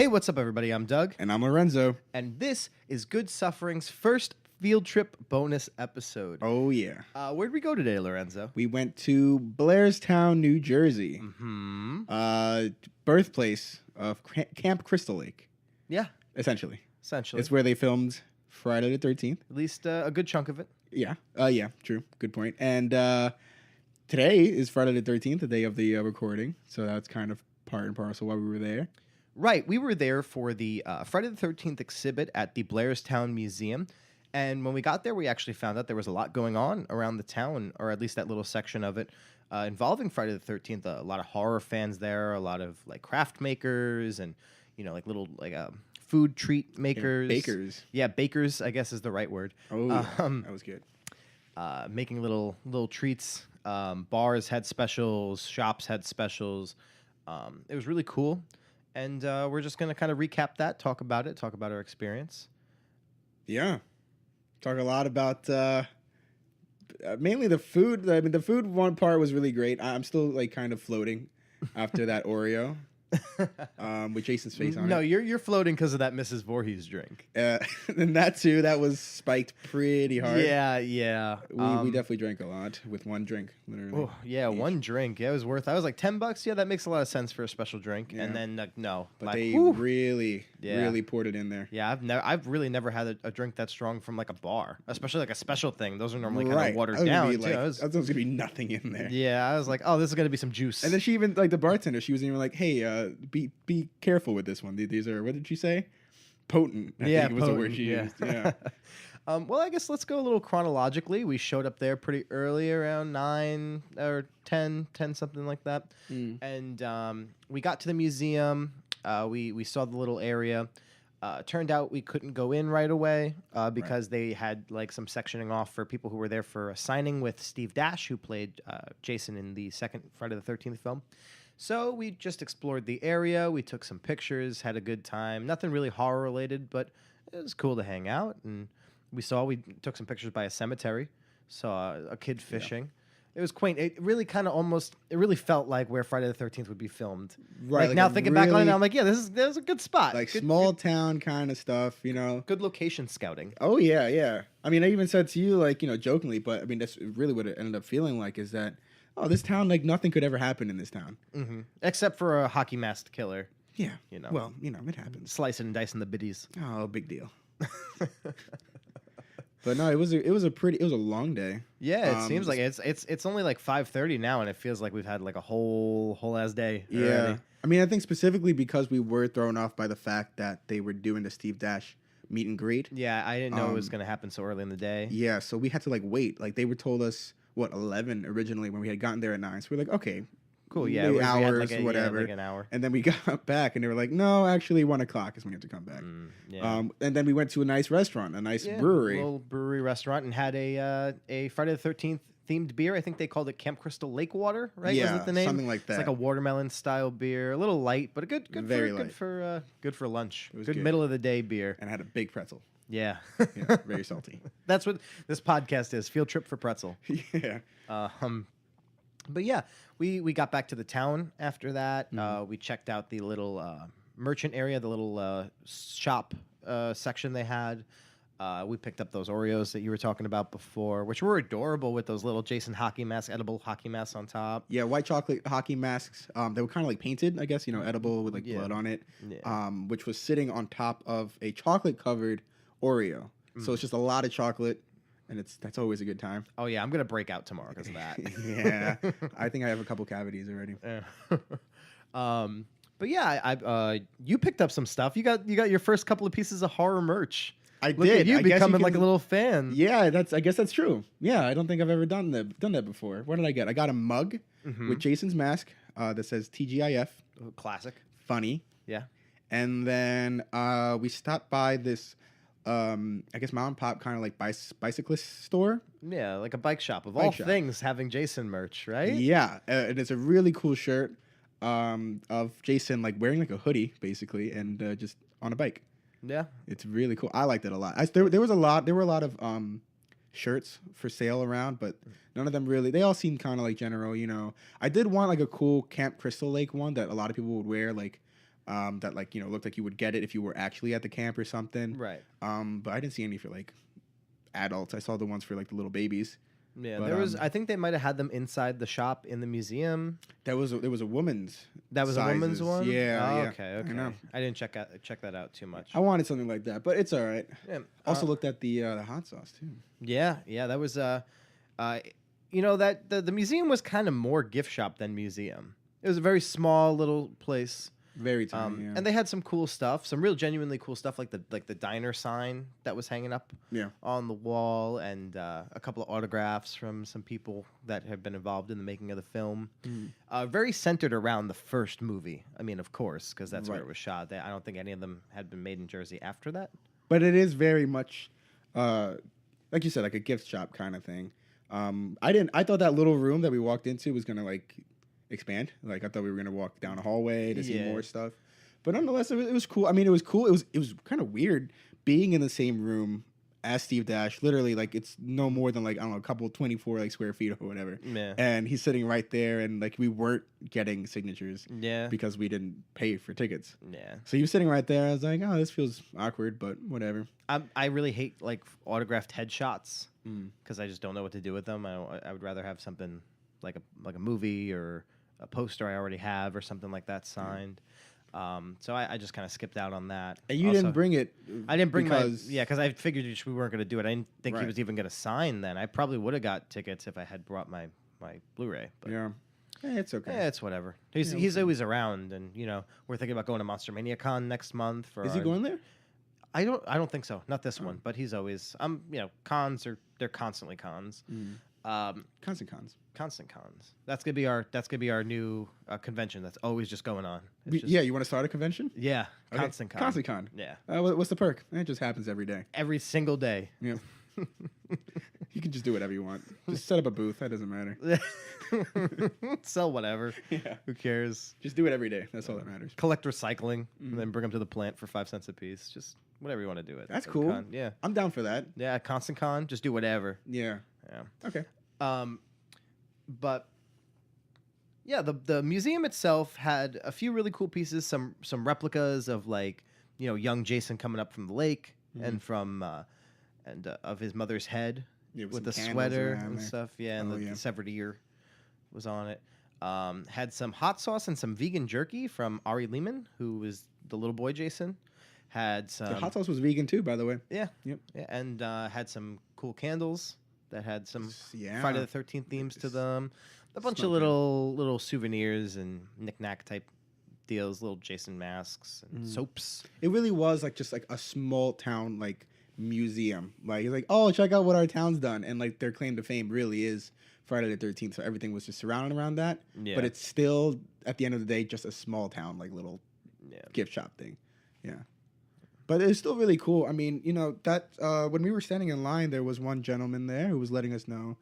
Hey, what's up, everybody? I'm Doug, And I'm Lorenzo. and this is Good Suffering's first field trip bonus episode. Oh, yeah. Where'd we go today, Lorenzo? We went to Blairstown, New Jersey. Birthplace of Camp Crystal Lake, Yeah, essentially. essentially. It's where they filmed Friday the 13th. At least a good chunk of it. Yeah. Yeah, true. Good point. And today is Friday the 13th, the day of the recording. So that's kind of part and parcel why we were there. Right, we were there for the Friday the 13th exhibit at the Blairstown Museum. And when we got there, we actually found out there was a lot going on around the town, or at least that little section of it, involving Friday the 13th. A lot of horror fans there, a lot of like craft makers, and like little food treat makers, Bakers. Yeah, bakers, I guess is the right word. Oh, yeah. That was good. Making little treats. Bars had specials, shops had specials. It was really cool, and we're just gonna kind of recap that, talk about our experience. Yeah. Talk a lot about mainly the food. I mean, the food one part was really great. I'm still like kind of floating after that Oreo with Jason's face on No, it. you're floating because of that Mrs. Voorhees drink. And that too, that was spiked pretty hard. Yeah. We definitely drank a lot with one drink, literally. Oh, yeah, each. one drink. Yeah, it was worth. I was like $10. Yeah, that makes a lot of sense for a special drink. Yeah. And then no, But like, they whew. really poured it in there. Yeah, I've really never had a drink that strong from like a bar, especially like a special thing. Those are normally kind Right. of watered I was down. gonna Too. be like, I was- I thought there was gonna be nothing in there. yeah, I was like, oh, this is gonna be some juice. And then she even like the bartender. She was even like, "Hey, be careful with this one. These are what did she say? Potent. I think was the word she used. Yeah. Well, I guess let's go a little chronologically. We showed up there pretty early, around 9 or 10, something like that. And we got to the museum. We saw the little area. Turned out we couldn't go in right away because they had like some sectioning off for people who were there for a signing with Steve Dash, who played Jason in the second Friday the 13th film. So we just explored the area. We took some pictures, had a good time. Nothing really horror related, but it was cool to hang out. And we took some pictures by a cemetery. Saw a kid fishing. It was quaint. It really felt like where Friday the 13th would be filmed. Right. Like now thinking back on it, I'm like, yeah, this is a good spot. Like Good- small town kind of stuff, Good location scouting. Oh yeah. I mean, I even said to you, like, jokingly, but I mean, that's really what it ended up feeling like is that, oh, this town, like, nothing could ever happen in this town. Mm-hmm. Except for a hockey masked killer. Yeah. You know. Well, it happens. Slicing and dicing the biddies. Oh, big deal. But no, it was a long day. Yeah, it seems like it's only like 5:30 now, and it feels like we've had like a whole ass day. Yeah. Already. I mean, I think specifically because we were thrown off by the fact that they were doing the Steve Dash meet and greet. Yeah, I didn't know it was going to happen so early in the day. Yeah, so we had to like wait. Like they were told us 11 originally when we had gotten there at 9. So we were like, okay, Cool. Yeah, maybe we had hours, like whatever. like an hour. And then we got back, and they were like, no, actually 1 o'clock is when you have to come back. Yeah. And then we went to a nice restaurant, a nice Yeah, brewery. little brewery restaurant, and had a Friday the 13th themed beer. I think they called it Camp Crystal Lake Water, right? Yeah, Was it the name? something like It's that. like a watermelon style beer, a little light, but a good Very for, light. good for lunch. It was Good good. middle of the day beer. And had a big pretzel. Yeah. Yeah, very salty. That's what this podcast is. Field trip for pretzel. Yeah. But yeah, we got back to the town after that. Mm-hmm. We checked out the little merchant area, the little shop section they had. We picked up those Oreos that you were talking about before, which were adorable with those little Jason hockey masks, edible hockey masks on top. Yeah, white chocolate hockey masks. They were kind of like painted, I guess, edible with like Yeah. blood on it, Yeah. which was sitting on top of a chocolate-covered Oreo. So it's just a lot of chocolate, and that's always a good time. Oh yeah, I'm gonna break out tomorrow because of that. Yeah, I think I have a couple cavities already. But yeah, you picked up some stuff. You got your first couple of pieces of horror merch. I Look did. at you I guess becoming can- like a little fan. Yeah, I guess that's true. Yeah, I don't think I've ever done that before. What did I get? I got a mug with Jason's mask that says TGIF. Classic. Funny. Yeah. And then we stopped by this, I guess, mom and pop kind of like bicyclist store. Yeah, like a bike shop of Bike all shop. things having Jason merch, right? Yeah, and it's a really cool shirt of Jason like wearing like a hoodie basically and just on a bike. Yeah. It's really cool. I liked it a lot. There were a lot of shirts for sale around, but none of them really. They all seemed kind of like general. I did want like a cool Camp Crystal Lake one that a lot of people would wear like that like looked like you would get it if you were actually at the camp or something. Right. But I didn't see any for like adults. I saw the ones for like the little babies. Yeah, But, there was. I think they might have had them inside the shop in the museum. There was a woman's. That was a woman's sizes. one. Yeah, Oh, yeah. okay. I know. I didn't check that out too much. I wanted something like that, but it's all right. Yeah. Also looked at the hot sauce too. Yeah, that was that the museum was kind of more gift shop than museum. It was a very small little place. Very tiny, yeah. And they had some cool stuff, some real genuinely cool stuff, like the diner sign that was hanging up on the wall, and a couple of autographs from some people that have been involved in the making of the film. Very centered around the first movie. I mean, of course, because that's where it was shot. I don't think any of them had been made in Jersey after that. But it is very much, like you said, like a gift shop kind of thing. I thought that little room that we walked into was gonna like expand. Like I thought we were gonna walk down a hallway to see more stuff, but nonetheless, it was cool. I mean, it was cool. It was kind of weird being in the same room as Steve Dash. Literally, like it's no more than like I don't know, a couple 24 like square feet or whatever. Yeah. And he's sitting right there, and like we weren't getting signatures. Yeah. Because we didn't pay for tickets. Yeah. So he was sitting right there. I was like, oh, this feels awkward, but whatever. I really hate like autographed headshots because I just don't know what to do with them. I would rather have something like a movie or a poster I already have or something like that signed. So I just kind of skipped out on that. And you didn't bring it. I didn't bring because because I figured we weren't going to do it. I didn't think he was even going to sign then. I probably would have got tickets if I had brought my Blu-ray. But it's okay. It's whatever. He's always around, and we're thinking about going to Monster Mania Con next month. Is he going there? I don't think so. Not this one, but he's always cons they're constantly cons. Constant cons. Constant cons. That's gonna be our new convention. That's always just going on. You want to start a convention? Yeah, okay. Constant con. Constant con. Yeah. What's the perk? It just happens every day. Every single day. Yeah. You can just do whatever you want. Just set up a booth. That doesn't matter. Sell whatever. Yeah. Who cares? Just do it every day. That's all that matters. Collect recycling and then bring them to the plant for 5 cents a piece. Just whatever you want to do it. That's cool. Con. Yeah. I'm down for that. Yeah. Constant con. Just do whatever. Yeah. Yeah. Okay. But yeah, the museum itself had a few really cool pieces, some replicas of like, young Jason coming up from the lake and from of his mother's head with the sweater and stuff. Yeah, and the severed ear was on it. Had some hot sauce and some vegan jerky from Ari Lehman, who was the little boy Jason. Had some The hot sauce was vegan too, by the way. Yeah. Yep. Yeah, and had some cool candles that had some Friday the 13th themes to them. A bunch of little souvenirs and knick-knack type deals, little Jason masks and soaps. It really was like just like a small town like museum. Like it's like, oh, check out what our town's done, and like their claim to fame really is Friday the 13th. So everything was just surrounded around that. Yeah. But it's still at the end of the day just a small town like little gift shop thing. Yeah. But it's still really cool. I mean, that when we were standing in line, there was one gentleman there who was letting us know,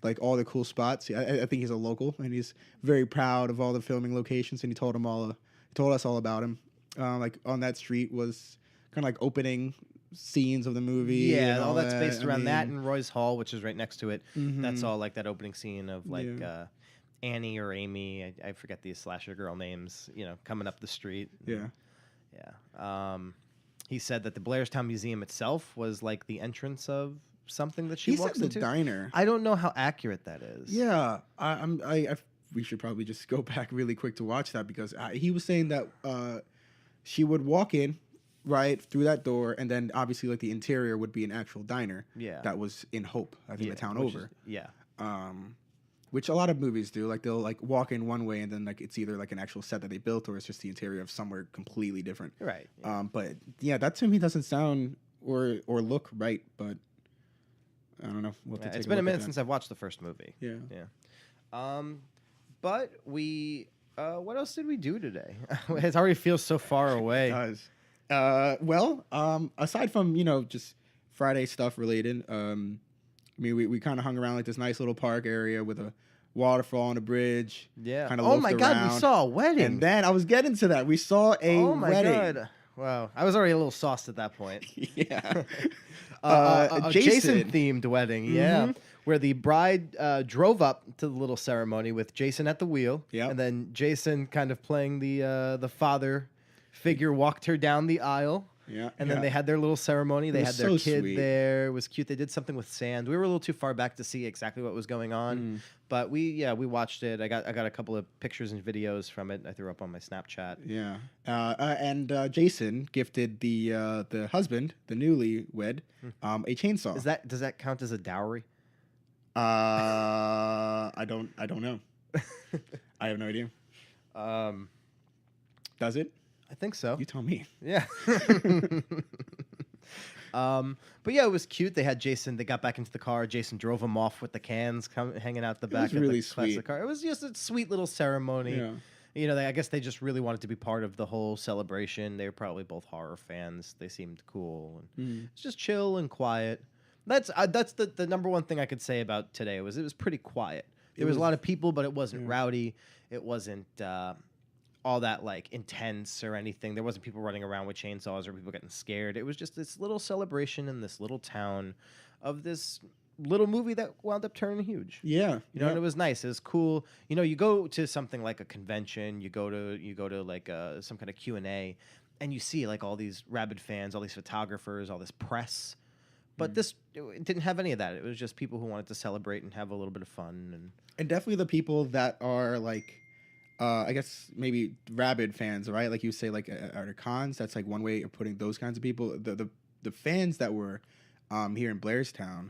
like, all the cool spots. I think he's a local, and he's very proud of all the filming locations, and he told us all about him. Like, on that street was kind of like opening scenes of the movie. Yeah, all that's based around that and Roy's Hall, which is right next to it. That's all like that opening scene of like Annie or Amy. I forget these slasher girl names, coming up the street. Yeah. Yeah. He said that the Blairstown Museum itself was like the entrance of something that she walks into. The diner. I don't know how accurate that is. Yeah, we should probably just go back really quick to watch that because he was saying that she would walk in right through that door, and then obviously like the interior would be an actual diner. Yeah, that was in Hope, I think the town over. Which a lot of movies do. Like they'll like walk in one way and then like it's either like an actual set that they built or it's just the interior of somewhere completely different. Right. Yeah. But yeah, that to me doesn't sound or look right. But I don't know. It's been a minute since I've watched the first movie. Yeah. Yeah. But we what else did we do today? It already feels so far away. It does. Well, aside from just Friday stuff related, I mean, we kind of hung around like this nice little park area with a waterfall and a bridge. Yeah. Kind of oh my God, we saw a wedding. And then I was getting to that. We saw a wedding. Oh my God. Wow. I was already a little sauced at that point. Yeah. A Jason-themed wedding, yeah. Where the bride drove up to the little ceremony with Jason at the wheel. Yeah. And then Jason kind of playing the father figure walked her down the aisle. Yeah. And then they had their little ceremony. They had their kid sweet. there. It was cute. They did something with sand. We were a little too far back to see exactly what was going on, but we watched it. I got a couple of pictures and videos from it. I threw up on my Snapchat. Yeah. And Jason gifted the husband, the newlywed, a chainsaw. Does that count as a dowry? I don't know. I have no idea. Does it? I think so. You tell me. Yeah. But yeah, it was cute. They had Jason. They got back into the car. Jason drove them off with the cans hanging out the back of the classic car. It was just a sweet little ceremony. Yeah. You know, I guess they just really wanted to be part of the whole celebration. They were probably both horror fans. They seemed cool. And it's just chill and quiet. That's the number one thing I could say about today it was pretty quiet. There was a lot of people, but it wasn't rowdy. It wasn't all that like intense or anything. There wasn't people running around with chainsaws or people getting scared. It was just this little celebration in this little town of this little movie that wound up turning huge. Yeah. You know, and it was nice. It was cool. You know, you go to something like a convention, you go to like some kind of Q&A, and you see like all these rabid fans, all these photographers, all this press. But it didn't have any of that. It was just people who wanted to celebrate and have a little bit of fun. And definitely the people that are like, I guess maybe rabid fans, right? Like you say, like at cons, that's like one way of putting those kinds of people. The fans that were here in Blairstown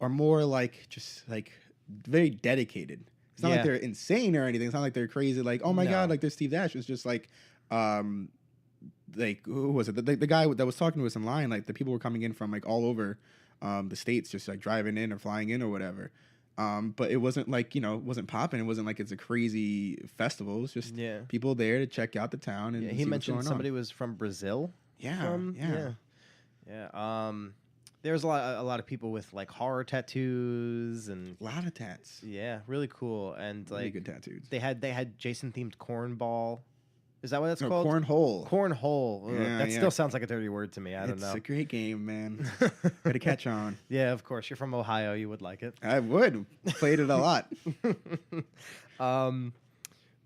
are more like just like very dedicated. It's not like they're insane or anything. It's not like they're crazy. Like, oh my God, like there's Steve Dash. It's just like who was it? The guy that was talking to us in line, like the people were coming in from like all over the states, just like driving in or flying in or whatever. But it wasn't like, you know, it wasn't popping. It wasn't like it's a crazy festival. It was just people there to check out the town. And he mentioned somebody was from Brazil. Yeah. There was a lot of people with like horror tattoos and a lot of tats. Yeah, really cool. And really like good tattoos. They had Jason themed cornball. Is that what that's called? Cornhole. Cornhole. That still sounds like a dirty word to me. I don't know. It's a great game, man. Gotta catch on. Yeah, of course. You're from Ohio. You would like it. I would. Played it a lot.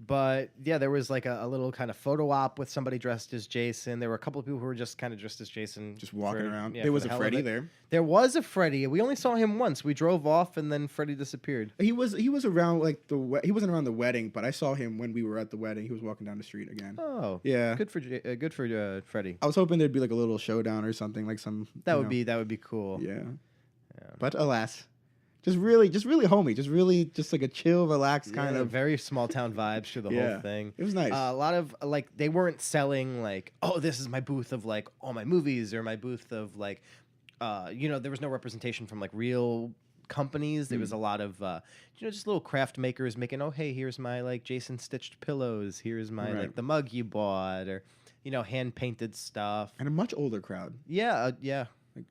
But yeah, there was like a little kind of photo op with somebody dressed as Jason. There were a couple of people who were just kind of dressed as Jason. Just walking around. Yeah, there was a Freddy there. There was a Freddy. We only saw him once. We drove off and then Freddy disappeared. He was around like he wasn't around the wedding, but I saw him when we were at the wedding. He was walking down the street again. Oh. Yeah. Good for Freddy. I was hoping there'd be like a little showdown or something, like some That would be cool. Yeah. But alas. Just really homey. Just like a chill, relaxed kind of. Very small town vibes through the whole thing. It was nice. A lot of like they weren't selling like, oh, this is my booth of like all my movies or my booth of like, there was no representation from like real companies. There was a lot of just little craft makers making, oh hey, here's my like Jason stitched pillows. Here's my like the mug you bought or hand painted stuff. And a much older crowd. Yeah.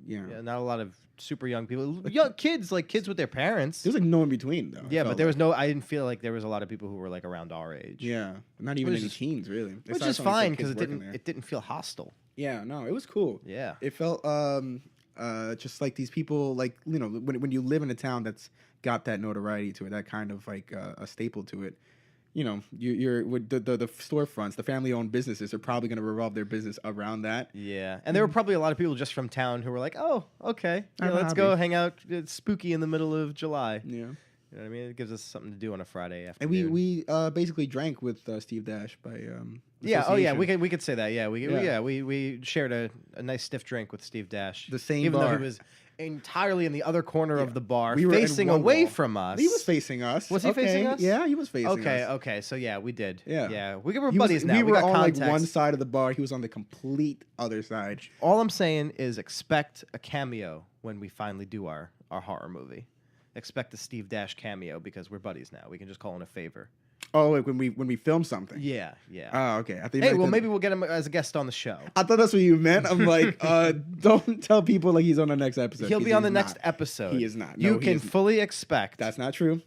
Yeah, not a lot of super young people. Young kids, like kids with their parents. There's like no in between though. Yeah, but there was no. I didn't feel like there was a lot of people who were like around our age. Yeah, not even any teens really. Which is fine because it didn't feel hostile. Yeah, no, it was cool. Yeah, it felt just like these people, like when you live in a town that's got that notoriety to it, that kind of like a staple to it. You're with the storefronts, the family-owned businesses are probably going to revolve their business around that. Yeah, and there were probably a lot of people just from town who were like, "Oh, okay, let's go hang out. It's spooky in the middle of July." Yeah, you know what I mean. It gives us something to do on a Friday afternoon. And we basically drank with Steve Dash by we could say that. Yeah, we shared a nice stiff drink with Steve Dash. The same even bar. though he was entirely in the other corner of the bar, we were facing away from us. He was facing us. Was he facing us? Yeah, he was facing us. Okay. So yeah, we did. Yeah. We were buddies now. We were got on context. like one side of the bar. He was on the complete other side. All I'm saying is expect a cameo when we finally do our horror movie. Expect a Steve Dash cameo because we're buddies now. We can just call in a favor. Oh, like when we film something. Yeah. Oh, okay. Maybe we'll get him as a guest on the show. I thought that's what you meant. I'm like, don't tell people like he's on the next episode. He'll be on the next episode. He is not. You can fully expect. That's not true.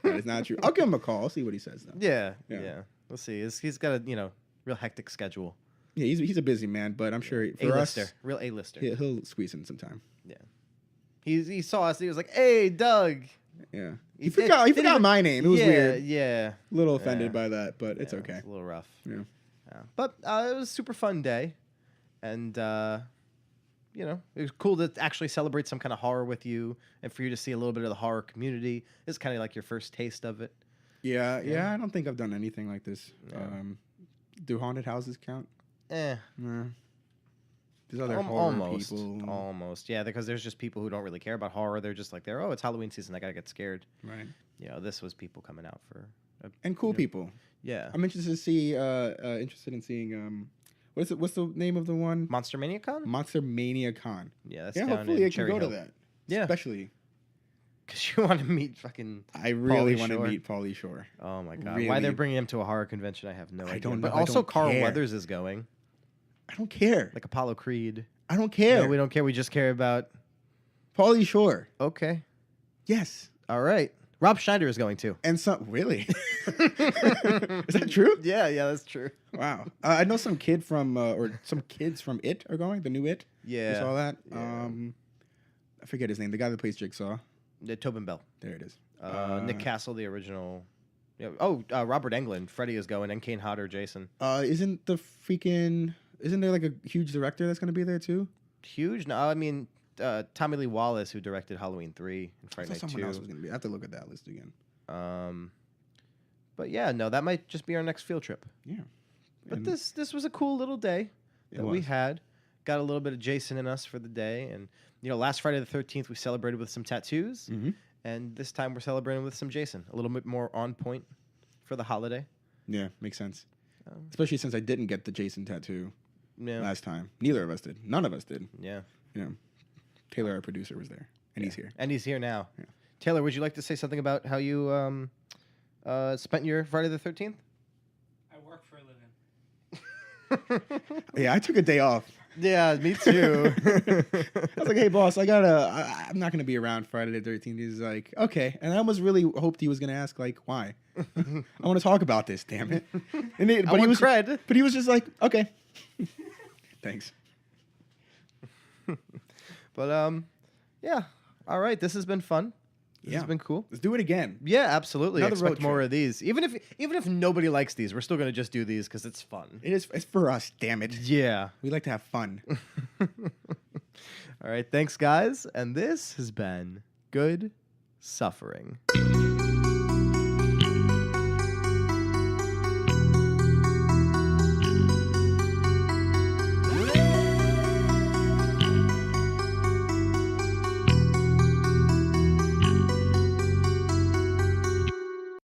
That is not true. I'll give him a call. I'll see what he says though. Yeah. We'll see. He's got a real hectic schedule. Yeah, he's a busy man, but I'm sure for A-lister, real A-lister. He'll squeeze in some time. Yeah. He saw us. He was like, "Hey, Doug." Yeah. He forgot my name. It was weird. Yeah. A little offended by that, but it's okay. It's a little rough. Yeah. But it was a super fun day, and it was cool to actually celebrate some kind of horror with you, and for you to see a little bit of the horror community. It's kind of like your first taste of it. Yeah. I don't think I've done anything like this. No. Do haunted houses count? Nah. There's other horror people. Almost, yeah, because there's just people who don't really care about horror. They're just like, it's Halloween season. I gotta get scared. Right. This was people coming out for and cool people. Yeah. I'm interested to see. Interested in seeing. What's the name of the one? Monster Mania Con. Monster Mania Con. Yeah, that's down hopefully in I can Cherry go Hill. to that. Yeah, especially because you want to meet fucking. I really want to meet Pauly Shore. Oh my god! Really. Why they're bringing him to a horror convention? I have no idea. I don't know. But also, Carl care. Weathers is going. I don't care. Like Apollo Creed. I don't care. No, we don't care. We just care about Pauly Shore. Okay. Yes. All right. Rob Schneider is going too. And some really? Is that true? Yeah, that's true. Wow. I know some kid from or some kids from It are going. The new It. Yeah. You saw that? Yeah. I forget his name. The guy that plays Jigsaw. Tobin Bell. There it is. Nick Castle, the original. Yeah. Oh, Robert Englund. Freddie is going, and Kane Hodder, Jason. Isn't there like a huge director that's going to be there too? Huge? No, I mean Tommy Lee Wallace, who directed Halloween 3 and Friday Night 2. Someone else was going to be. I have to look at that list again. But yeah, no, that might just be our next field trip. Yeah. But this was a cool little day that we had. Got a little bit of Jason in us for the day, and last Friday the 13th we celebrated with some tattoos, and this time we're celebrating with some Jason, a little bit more on point for the holiday. Yeah, makes sense. Especially since I didn't get the Jason tattoo last time. Neither of us did. None of us did. Yeah. Taylor, our producer, was there, and he's here. And he's here now. Yeah. Taylor, would you like to say something about how you spent your Friday the 13th? I work for a living. Yeah, I took a day off. Yeah, me too. I was like, hey, boss, I'm not going to be around Friday the 13th. He's like, okay. And I almost really hoped he was going to ask, like, why? I want to talk about this, damn it. But he was just like, okay. Thanks. But, yeah. All right. This has been fun. This has been cool. Let's do it again. Yeah, absolutely. Another Expect road more trip. of these. Even if nobody likes these, we're still going to just do these because it's fun. It's for us, damn it. Yeah. We like to have fun. All right. Thanks, guys. And this has been Good Suffering.